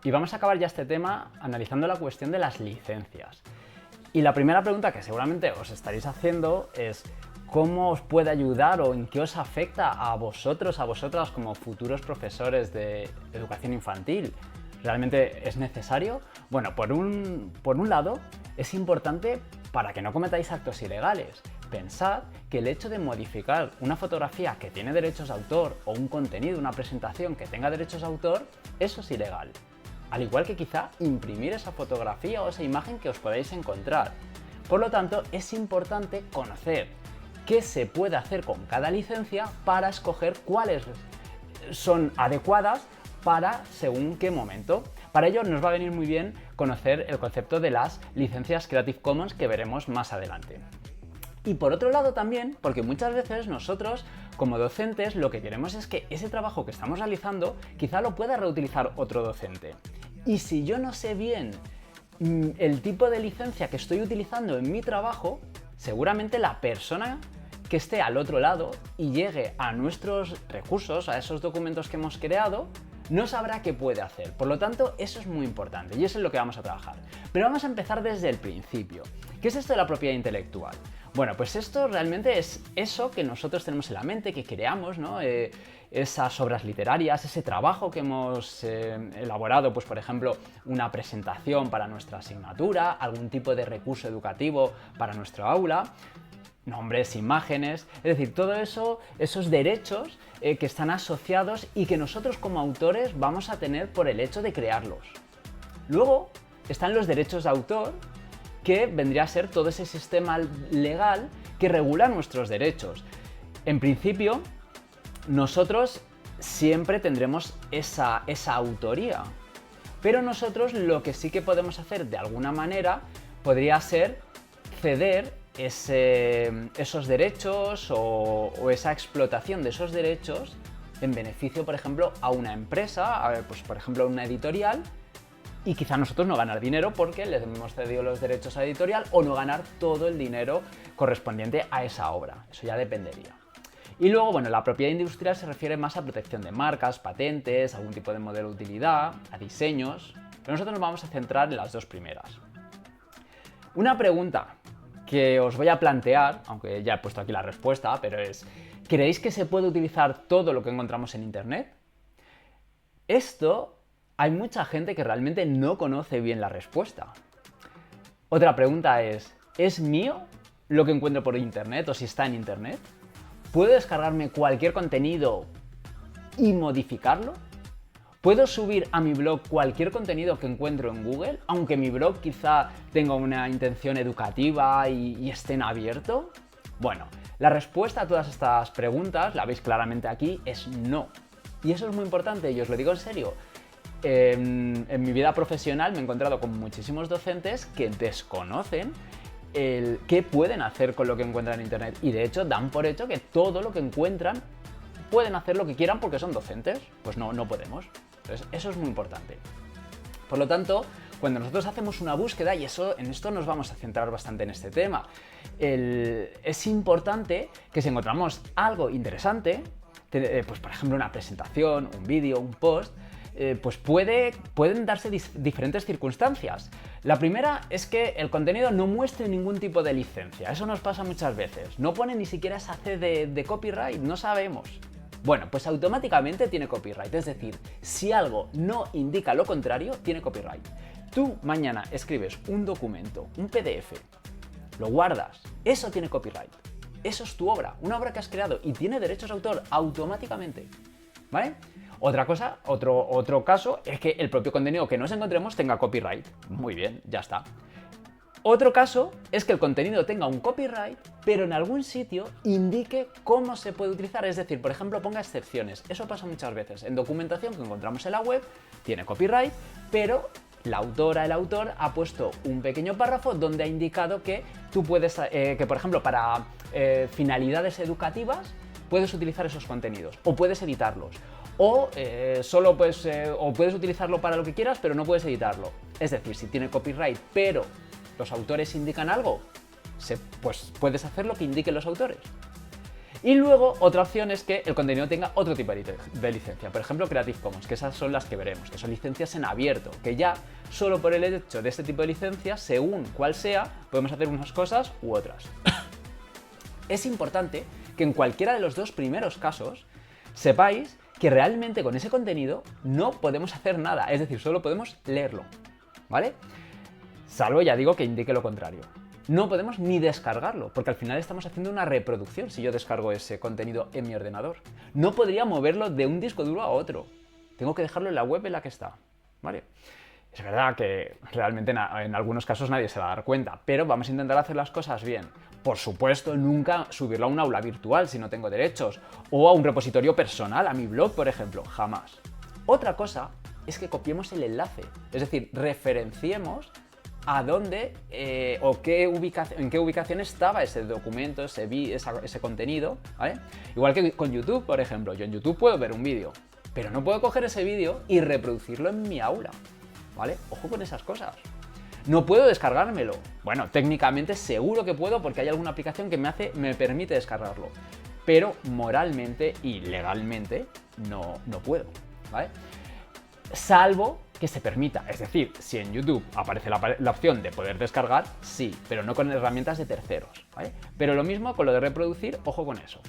Y vamos a acabar ya este tema analizando la cuestión de las licencias. Y la primera pregunta que seguramente os estaréis haciendo es ¿cómo os puede ayudar o en qué os afecta a vosotros, a vosotras como futuros profesores de educación infantil? ¿Realmente es necesario? Bueno, por un lado, es importante para que no cometáis actos ilegales. Pensad que el hecho de modificar una fotografía que tiene derechos de autor o un contenido, una presentación que tenga derechos de autor, eso es ilegal. Al igual que quizá imprimir esa fotografía o esa imagen que os podáis encontrar. Por lo tanto, es importante conocer qué se puede hacer con cada licencia para escoger cuáles son adecuadas para según qué momento. Para ello nos va a venir muy bien conocer el concepto de las licencias Creative Commons que veremos más adelante. Y por otro lado también, porque muchas veces nosotros como docentes lo que queremos es que ese trabajo que estamos realizando quizá lo pueda reutilizar otro docente. Y si yo no sé bien el tipo de licencia que estoy utilizando en mi trabajo, seguramente la persona que esté al otro lado y llegue a nuestros recursos, a esos documentos que hemos creado, no sabrá qué puede hacer. Por lo tanto, eso es muy importante y eso es lo que vamos a trabajar. Pero vamos a empezar desde el principio. ¿Qué es esto de la propiedad intelectual? Bueno, pues esto realmente es eso que nosotros tenemos en la mente, que creamos, ¿no? Esas obras literarias, ese trabajo que hemos elaborado, pues por ejemplo, una presentación para nuestra asignatura, algún tipo de recurso educativo para nuestro aula, nombres, imágenes, es decir, todo eso, esos derechos que están asociados y que nosotros como autores vamos a tener por el hecho de crearlos. Luego están los derechos de autor, que vendría a ser todo ese sistema legal que regula nuestros derechos. En principio, nosotros siempre tendremos esa autoría, pero nosotros lo que sí que podemos hacer de alguna manera podría ser ceder esos derechos o esa explotación de esos derechos en beneficio, por ejemplo, a una empresa, pues por ejemplo a una editorial, y quizá nosotros no ganar dinero porque les hemos cedido los derechos a la editorial o no ganar todo el dinero correspondiente a esa obra. Eso ya dependería. Y luego, bueno, la propiedad industrial se refiere más a protección de marcas, patentes, algún tipo de modelo de utilidad, a diseños, pero nosotros nos vamos a centrar en las dos primeras. Una pregunta que os voy a plantear, aunque ya he puesto aquí la respuesta, pero es, ¿creéis que se puede utilizar todo lo que encontramos en Internet? Esto hay mucha gente que realmente no conoce bien la respuesta. Otra pregunta ¿es mío lo que encuentro por Internet o si está en Internet? ¿Puedo descargarme cualquier contenido y modificarlo? ¿Puedo subir a mi blog cualquier contenido que encuentro en Google, aunque mi blog quizá tenga una intención educativa y esté en abierto? Bueno, la respuesta a todas estas preguntas, la veis claramente aquí, es no. Y eso es muy importante y os lo digo en serio. En mi vida profesional me he encontrado con muchísimos docentes que desconocen qué pueden hacer con lo que encuentran en Internet y de hecho dan por hecho que todo lo que encuentran pueden hacer lo que quieran porque son docentes. Pues no podemos. Entonces, eso es muy importante. Por lo tanto, cuando nosotros hacemos una búsqueda, y en esto nos vamos a centrar bastante en este tema, es importante que si encontramos algo interesante, pues por ejemplo una presentación, un vídeo, un post, pues pueden darse diferentes circunstancias. La primera es que el contenido no muestre ningún tipo de licencia. Eso nos pasa muchas veces. No pone ni siquiera esa C de copyright, no sabemos. Bueno, pues automáticamente tiene copyright. Es decir, si algo no indica lo contrario, tiene copyright. Tú mañana escribes un documento, un PDF, lo guardas, eso tiene copyright. Eso es tu obra, una obra que has creado y tiene derechos de autor automáticamente. ¿Vale? Otra cosa, otro caso es que el propio contenido que nos encontremos tenga copyright. Muy bien, ya está. Otro caso es que el contenido tenga un copyright, pero en algún sitio indique cómo se puede utilizar. Es decir, por ejemplo, ponga excepciones. Eso pasa muchas veces. En documentación que encontramos en la web tiene copyright, pero la autora, el autor ha puesto un pequeño párrafo donde ha indicado que tú puedes, que por ejemplo, para finalidades educativas puedes utilizar esos contenidos o puedes editarlos. O o puedes utilizarlo para lo que quieras, pero no puedes editarlo. Es decir, si tiene copyright, pero los autores indican algo, pues puedes hacer lo que indiquen los autores. Y luego otra opción es que el contenido tenga otro tipo de licencia, por ejemplo Creative Commons, que esas son las que veremos, que son licencias en abierto, que ya solo por el hecho de este tipo de licencias, según cuál sea, podemos hacer unas cosas u otras. Es importante que en cualquiera de los dos primeros casos sepáis que realmente con ese contenido no podemos hacer nada, es decir, solo podemos leerlo, ¿vale? Salvo, ya digo, que indique lo contrario. No podemos ni descargarlo, porque al final estamos haciendo una reproducción si yo descargo ese contenido en mi ordenador. No podría moverlo de un disco duro a otro. Tengo que dejarlo en la web en la que está, ¿vale? Es verdad que realmente en algunos casos nadie se va a dar cuenta, pero vamos a intentar hacer las cosas bien. Por supuesto, nunca subirlo a un aula virtual si no tengo derechos, o a un repositorio personal, a mi blog, por ejemplo, jamás. Otra cosa es que copiemos el enlace, es decir, referenciemos a dónde o en qué ubicación estaba ese documento, ese contenido, ¿vale? Igual que con YouTube, por ejemplo. Yo en YouTube puedo ver un vídeo, pero no puedo coger ese vídeo y reproducirlo en mi aula, ¿vale? Ojo con esas cosas. No puedo descargármelo. Bueno, técnicamente seguro que puedo porque hay alguna aplicación que me permite descargarlo. Pero moralmente y legalmente no puedo, ¿vale? Salvo que se permita. Es decir, si en YouTube aparece la opción de poder descargar, sí, pero no con herramientas de terceros, ¿vale? Pero lo mismo con lo de reproducir, ojo con eso.